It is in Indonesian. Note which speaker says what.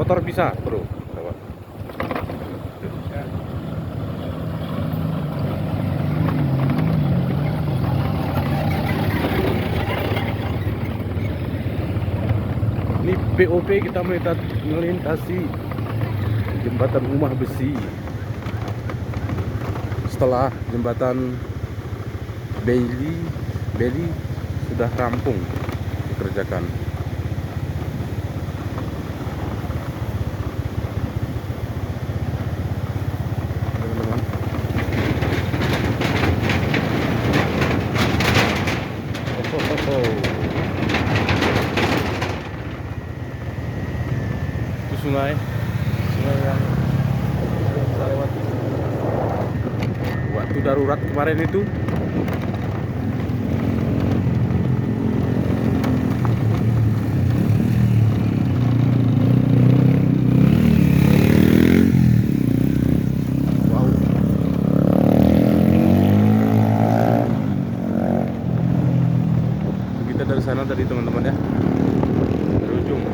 Speaker 1: motor bisa, bro. Ini POP kita melintasi jembatan Rumah Besi. Setelah jembatan Bailey sudah rampung dikerjakan. Teman-teman, itu sungai yang bisa lewat waktu darurat kemarin itu. Wow, kita dari sana tadi teman-teman ya, dari ujung.